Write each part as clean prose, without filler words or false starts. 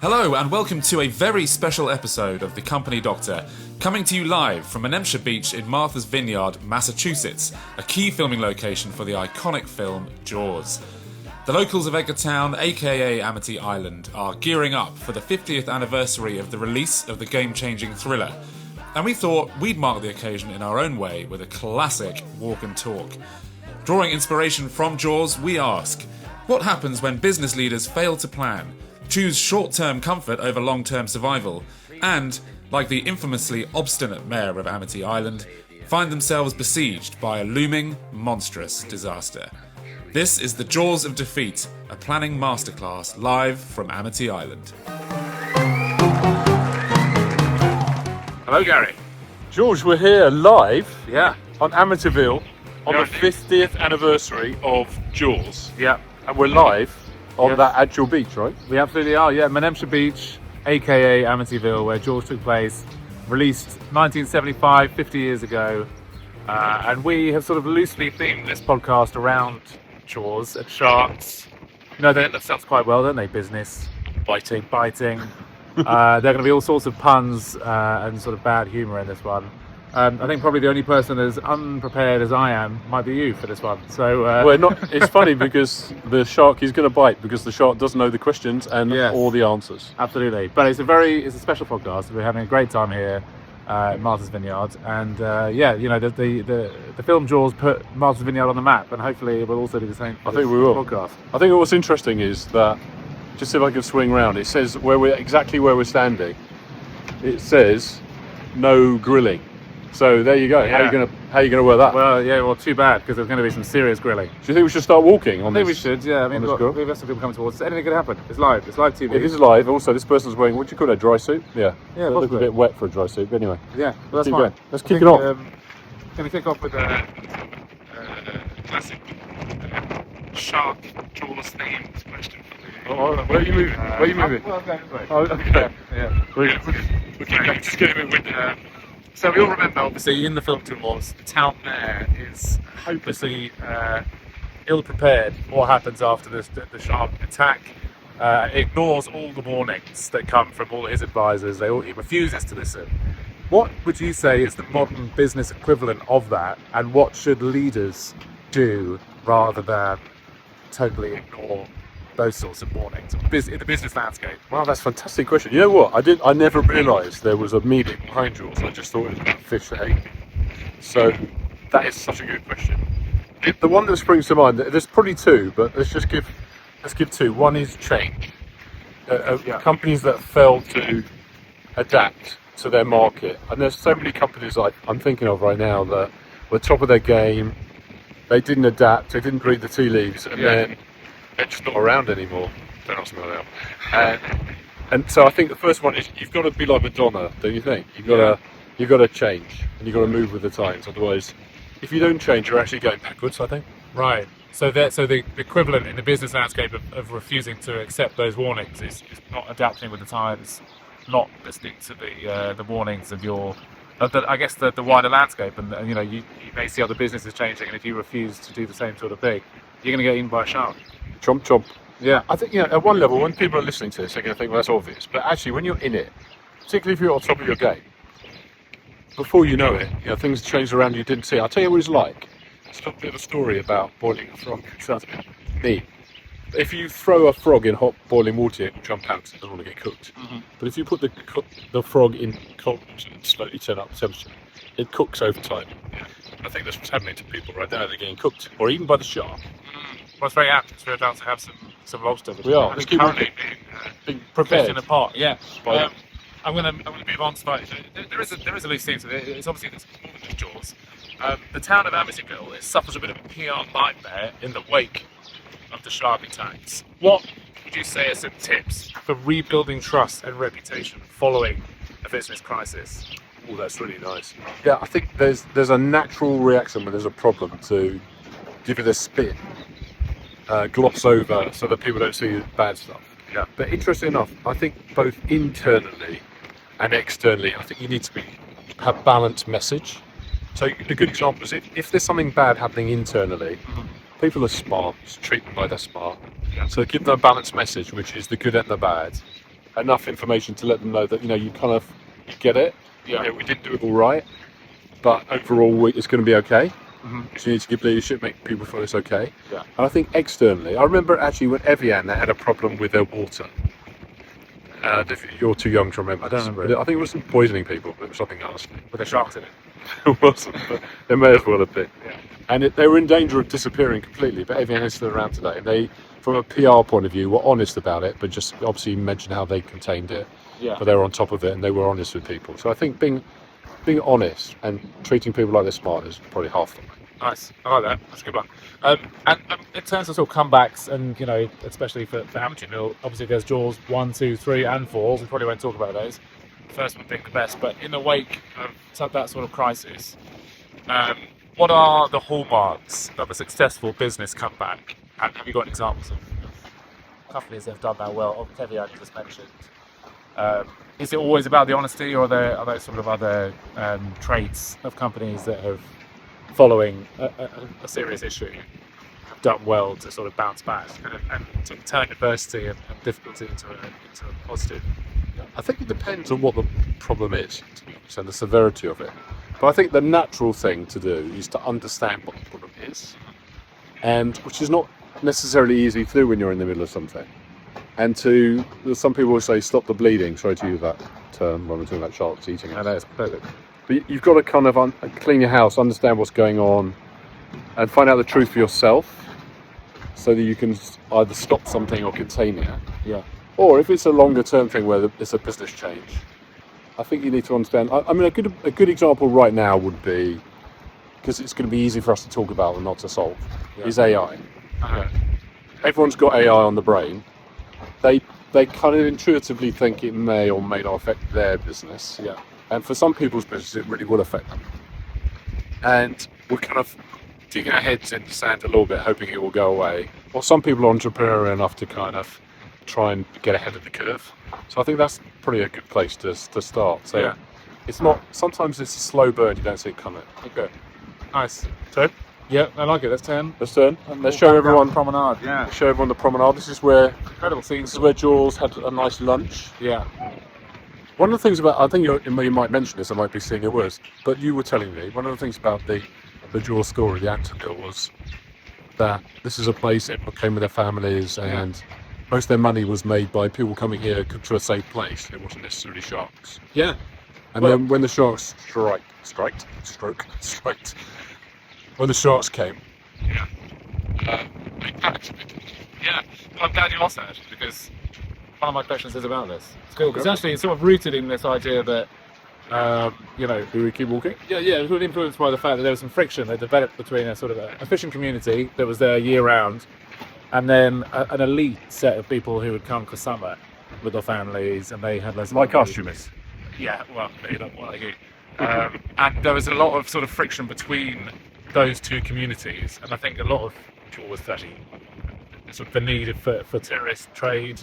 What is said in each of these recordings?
Hello and welcome to a very special episode of The Company Doctor, coming to you live from Menemsha Beach in Martha's Vineyard, Massachusetts, a key filming location for the iconic film Jaws. The locals of Edgartown, aka Amity Island, are gearing up for the 50th anniversary of the release of the game-changing thriller, and we thought we'd mark the occasion in our own way with a classic walk and talk. Drawing inspiration from Jaws, we ask, what happens when business leaders fail to plan, choose short-term comfort over long-term survival, and, like the infamously obstinate mayor of Amity Island, find themselves besieged by a looming, monstrous disaster? This is the Jaws of Defeat, a planning masterclass live from Amity Island. Hello, Gary. George, we're here live Yeah. on Amityville on Yeah. the 50th anniversary of Jaws. Yeah. And we're live on Yeah. that actual beach, right? We absolutely are, yeah. Menemsha Beach, aka Amityville, where Jaws took place, released 1975, 50 years ago. And we have sort of loosely themed this podcast around Jaws and sharks. You know, that sounds quite well, don't they? Business, biting. There are going to be all sorts of puns and sort of bad humour in this one. I think probably the only person as unprepared as I am might be you for this one. So, It's funny because the shark is going to bite because the shark doesn't know the questions and Yes. all the answers. Absolutely, but it's a special podcast. We're having a great time here at Martha's Vineyard, and the film Jaws put Martha's Vineyard on the map, and hopefully it will also do the same. I think we will. Podcast. I think what's interesting is that, just if I can swing round, it says exactly where we're standing. It says no grilling. So there you go. Yeah. How you gonna wear that? Well, too bad because there's going to be some serious grilling. Do you think we should start walking on I think this? we should. Yeah, I mean, on this we've got some people coming towards us. Anything could happen. It's live. It's live TV. It is live. Also, this person's wearing, what do you call it, a dry suit? Yeah. Yeah, It looks a possibly. bit wet for a dry suit, but anyway. Yeah, well, that's Keep fine. going. Let's kick it off. Going to kick off with a classic shark Jaws themed question. Oh, where are you moving? Where are you moving? Well, I'm going this way. Oh, okay. Yeah. We're Just getting a bit with. So we all remember, obviously, in the film Jaws, the town mayor is hopelessly ill-prepared for what happens after the shark attack. Ignores all the warnings that come from all his advisors. He refuses to listen. What would you say is the modern business equivalent of that, and what should leaders do rather than totally ignore those sorts of warnings in the business landscape? Wow, that's a fantastic question. You know what? I never realised there was a meaning behind Jaws. I just thought it was about fish that ate. So that is such a good question. The one that springs to mind, there's probably two, but let's give two. One is change. Companies that fail to adapt to their market, and there's so many companies I'm thinking of right now that were top of their game. They didn't adapt. They didn't read the tea leaves, and then they're just not around anymore. They're not smell out. And so I think the first one is you've got to be like Madonna, don't you think? You've got to change, and you've got to move with the times. Otherwise, if you don't change, you're actually going backwards, I think. Right. So the equivalent in the business landscape of refusing to accept those warnings is not adapting with the times, not listening to the warnings of your, I guess the wider landscape, and you may see other businesses changing, and if you refuse to do the same sort of thing, you're going to get eaten by a shark. Chomp chomp. Yeah. I think at one level, when people are listening to this, they're going to think, well, that's obvious. But actually, when you're in it, particularly if you're on top of your game, before you know it, things change around you didn't see. I'll tell you what it's like. It's a bit of a story about boiling a frog. It sounds a bit neat. If you throw a frog in hot boiling water, it will jump out because it doesn't want to get cooked. Mm-hmm. But if you put the frog in cold water and slowly turn up the temperature, it cooks over time. Yeah. I think that's what's happening to people right now. They're getting cooked, or eaten by the shark. Well, it's very apt. It's very apt to have some lobster. We are. I think currently being prepared apart. Yeah. I'm going to move on slightly. There is a loose theme to it. It's obviously there's more than just Jaws. The town of Amityville suffers a bit of a PR nightmare in the wake of the shark attacks. What would you say are some tips for rebuilding trust and reputation following a business crisis? Oh, that's really nice. Yeah, I think there's a natural reaction when there's a problem to give it a spin, gloss over so that people don't see the bad stuff. Yeah. But interesting enough, I think both internally and externally, I think you need to have balanced message. So a good example is if there's something bad happening internally, people are smart, just treat them like they're smart. Yeah. So give them a balanced message, which is the good and the bad. enough information to let them know that you get it. Yeah. We didn't do it all right, but overall it's going to be okay. Mm-hmm. So you need to give leadership, make people feel it's okay. Yeah. And I think externally, I remember actually when Evian they had a problem with their water. You're too young to remember. I don't remember it. I think it wasn't poisoning people, but it was something else. With the sharks in it. It wasn't, but it may as well have been. Yeah. And they were in danger of disappearing completely, but Evian is still around today. And they, from a PR point of view, were honest about it, but just obviously mentioned how they contained it. Yeah. But they were on top of it and they were honest with people. So I think being honest and treating people like they're smart is probably half the way. Nice. I like that. That's a good one. And in terms of sort of comebacks, and especially for Amity, obviously there's Jaws 1, 2, 3, and 4. We probably won't talk about those. The first one being the best, but in the wake of that sort of crisis, what are the hallmarks of a successful business comeback? And have you got examples of companies that have done that well? Evian you just mentioned. Is it always about the honesty, or are there sort of other traits of companies that have, following a serious issue, have done well to sort of bounce back and sort of turn adversity and difficulty into a positive? I think it depends on what the problem is, and the severity of it. But I think the natural thing to do is to understand what the problem is, and which is not necessarily easy to do when you're in the middle of something. And some people will say, stop the bleeding. Sorry to use that term when we're talking about sharks eating it. I know, it's perfect. But you've got to kind of clean your house, understand what's going on, and find out the truth for yourself, so that you can either stop something or contain it. Yeah. Or if it's a longer term thing where it's a business change, I think you need to understand. I mean, a good example right now would be, because it's going to be easy for us to talk about and not to solve, is AI. Uh-huh. Everyone's got AI on the brain. They kind of intuitively think it may or may not affect their business. Yeah. And for some people's business, it really will affect them. And we're kind of digging our heads in the sand a little bit, hoping it will go away. Or some people are entrepreneurial enough to kind of try and get ahead of the curve. So I think that's probably a good place to start. So Yeah. it's not, sometimes it's a slow burn, you don't see it coming. Okay. Nice. So Yeah, I like it. Let's turn. let's turn and let's show everyone, promenade. Yeah. show everyone the promenade. This is where Incredible scenes. Jaws had a nice lunch. Yeah. One of the things about, I think you might mention this, I might be seeing it worse, but you were telling me, one of the things about the Jaws story, the actor was that this is a place that came with their families, and most of their money was made by people coming here to a safe place. It wasn't necessarily sharks. Yeah. And then when the sharks striked, when the sharks came. Yeah. Yeah. Well, I'm glad you lost that, actually, because one of my questions is about this. It's cool, because actually it's sort of rooted in this idea that, Do we keep walking? it was influenced by the fact that there was some friction that developed between a sort of a fishing community that was there year round, and then an elite set of people who would come for summer with their families, and they had less Like money. us, you miss. Yeah, well, you know, like you. And there was a lot of sort of friction between those two communities, and I think a lot of Jaws actually sort of the need for tourist trade,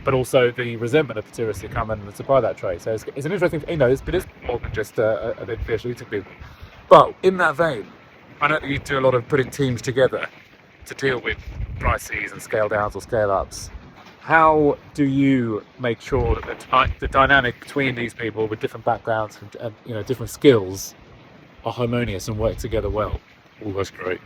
but also the resentment of the tourists who come in and supply that trade. So it's an interesting, it is more than just an fish eating people. But in that vein, I know that you do a lot of putting teams together to deal with crises and scale downs or scale ups. How do you make sure that the dynamic between these people with different backgrounds and different skills are harmonious and work together well? Oh, that's great.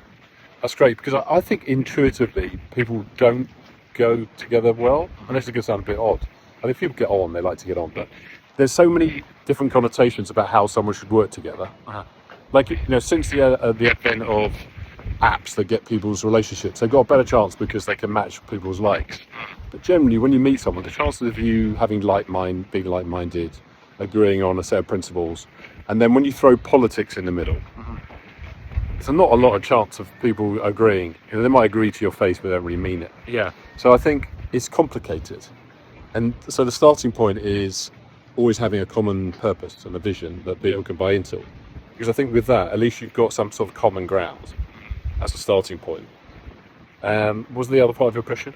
That's great, because I think intuitively people don't go together well, unless it could sound a bit odd. I mean, people get on, they like to get on, but there's so many different connotations about how someone should work together. Uh-huh. Like, since the advent of apps that get people's relationships, they've got a better chance because they can match people's likes. But generally, when you meet someone, the chances of you having being like-minded, agreeing on a set of principles, and then when you throw politics in the middle, there's not a lot of chance of people agreeing. They might agree to your face, but they don't really mean it. Yeah. So I think it's complicated. And so the starting point is always having a common purpose and a vision that people can buy into. Because I think with that, at least you've got some sort of common ground as a starting point. Was the other part of your question?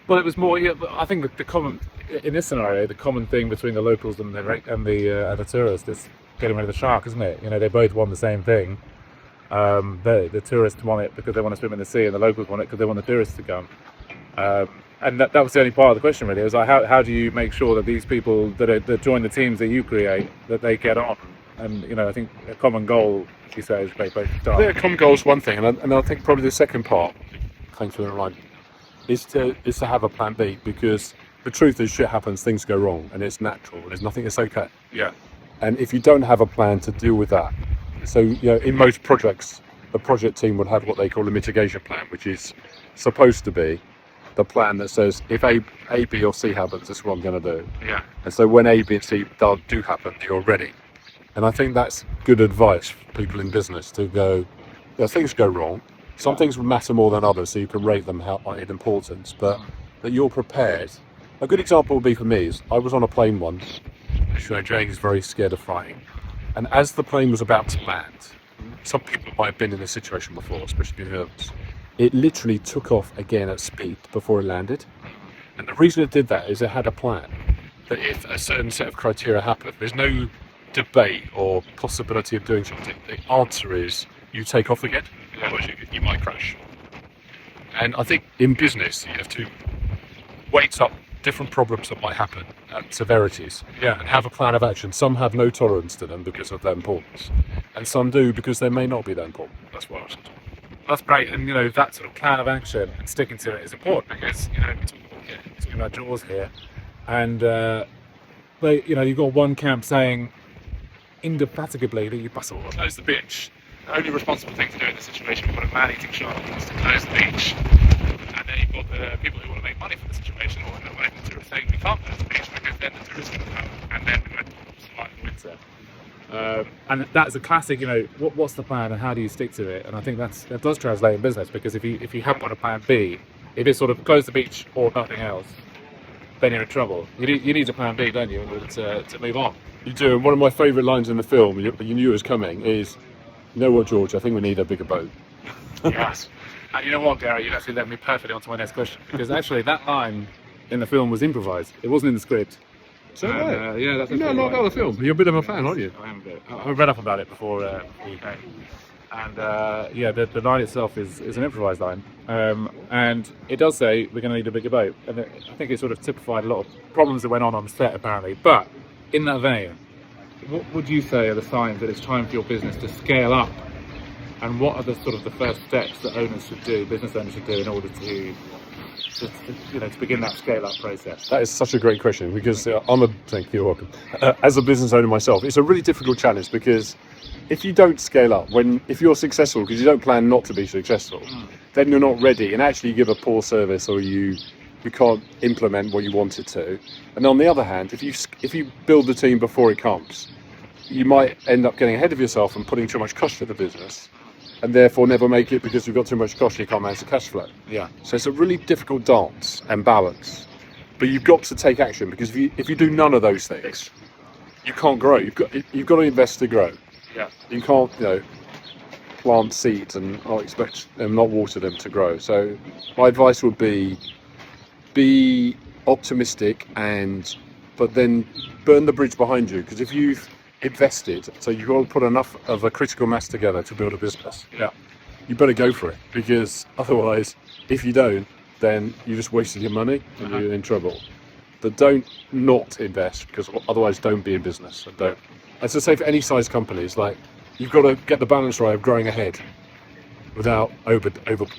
Well, it was more. Yeah, but I think the common in this scenario, the common thing between the locals and the tourists is getting rid of the shark, isn't it? They both want the same thing. The tourists want it because they want to swim in the sea, and the locals want it because they want the tourists to come. And that was the only part of the question really. It was like, how do you make sure that these people that join the teams that you create, that they get on? And I think a common goal, you say, is both start. Yeah, common goal is one thing, and I think probably the second part, thanks for the reminder, is to have a plan B, because the truth is shit happens, things go wrong, and it's natural. There's nothing that's okay. Yeah. And if you don't have a plan to deal with that, so in most projects, the project team would have what they call a mitigation plan, which is supposed to be the plan that says if A, B, or C happens, this is what I'm going to do. Yeah. And so when A, B, and C do happen, you're ready. And I think that's good advice for people in business to go, things go wrong. Some things matter more than others, so you can rate them in importance, but that you're prepared. A good example would be for me is I was on a plane once. Jane is very scared of flying. And as the plane was about to land, some people might have been in this situation before, especially nervous. It literally took off again at speed before it landed. And the reason it did that is it had a plan. That if a certain set of criteria happened, there's no debate or possibility of doing something. The answer is you take off again, otherwise you might crash. And I think in business you have to weight up different problems that might happen and severities, and have a plan of action. Some have no tolerance to them because of their importance, and some do because they may not be that important. That's what I was saying. That's great, and that sort of plan of action and sticking to it is important because we're talking about Jaws here, and you've got one camp saying indefatigably that you must close the beach. The only responsible thing to do in this situation, you've got a man-eating shark who wants to close the beach, and then you've got the people who want to make money from the situation, or the tourists saying we can't close the beach because then the tourists are going to come, and then we're going to survive the winter. And that's a classic, what's the plan and how do you stick to it? And I think that does translate in business, because if you haven't got a plan B, if it's sort of close the beach or nothing else, then you're in trouble. You need a plan B, don't you, in order to move on. You do. And one of my favourite lines in the film, you knew it was coming, is, you know what, George, I think we need a bigger boat. Yes. And you know what, Gary, you've actually led me perfectly onto my next question, because actually that line in the film was improvised. It wasn't in the script. So yeah, that's a lot of the film. You're a bit of a fan, aren't you? I am a bit. I read up about it before you came. And the line itself is an improvised line. And it does say we're going to need a bigger boat. And I think it sort of typified a lot of problems that went on set, apparently. But in that vein, what would you say are the signs that it's time for your business to scale up? And what are the first steps that business owners should do in order to begin that scale-up process? That is such a great question, because thank you, you're welcome. As a business owner myself, it's a really difficult challenge, because if you don't scale up, if you're successful, because you don't plan not to be successful, then you're not ready, and actually you give a poor service, or you can't implement what you wanted to. And on the other hand, if you build the team before it comes, you might end up getting ahead of yourself and putting too much cost to the business, and therefore never make it because you've got too much cost, you can't manage the cash flow. Yeah. So it's a really difficult dance and balance. But you've got to take action, because if you do none of those things, you can't grow. You've got to invest to grow. Yeah. You can't plant seeds and not expect them, not water them to grow. So my advice would be optimistic, but then burn the bridge behind you, because if you've invested, so you've got to put enough of a critical mass together to build a business. Yeah. You better go for it, because otherwise, if you don't, then you just wasted your money and you're in trouble. But don't not invest, because otherwise don't be in business. And don't. As I say, for any size companies, like, you've got to get the balance right of growing ahead without over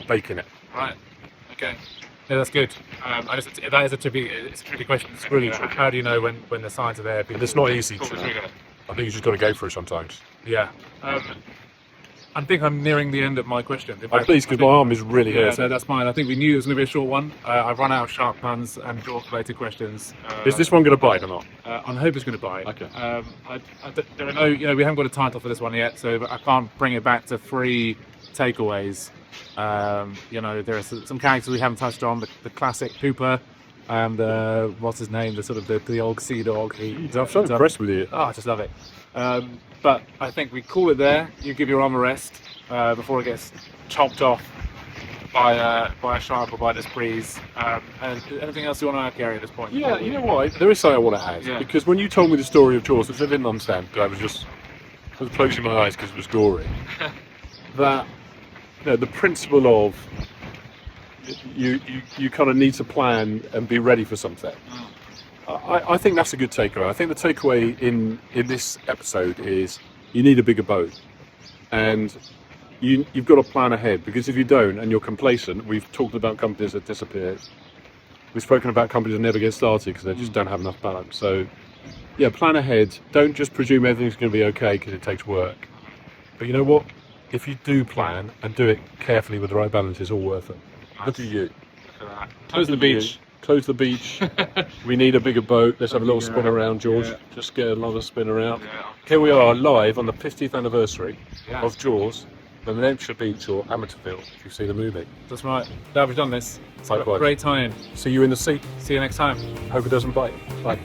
baking it. Right. Okay. Yeah, that's good. That is a tricky question. It's really tricky. How do you know when the signs are there? And it's not easy. I think you just got to go for it sometimes. Yeah. I think I'm nearing the end of my question. Please, because my arm is really hurt. Yeah, so that's fine. I think we knew it was going to be a short one. I've run out of shark puns and Jaws-related questions. Is this one going to bite or not? I hope it's going to bite. Okay. There are no, we haven't got a title for this one yet, so I can't bring it back to 3 takeaways. There are some characters we haven't touched on. The classic Pooper, and what's his name? The old sea dog. I'm so impressed with you. Oh, I just love it. But I think we call it there. You give your arm a rest before it gets chopped off by a shark or by this breeze. And anything else you want to add, Gary, at this point? Yeah, you know what? There is something I want to add. Yeah. Because when you told me the story of Jaws, which I didn't understand, but I was closing my eyes because it was gory. That the principle of you kind of need to plan and be ready for something. I think that's a good takeaway. I think the takeaway in this episode is you need a bigger boat, and you've got to plan ahead, because if you don't and you're complacent, we've talked about companies that disappear. We've spoken about companies that never get started because they just don't have enough balance. So, yeah, plan ahead. Don't just presume everything's going to be okay because it takes work. But you know what? If you do plan and do it carefully with the right balance, it's all worth it. Look at you. Close the beach. Close the beach. We need a bigger boat. Let's have a little spin around, George. Just get another spin around. Here we are, live on the 50th anniversary of Jaws, the Hampshire Beach, or Amityville, if you've seen the movie. That's right. Glad we've done this. Likewise. Great time. See you in the sea. See you next time. Hope it doesn't bite. Bye.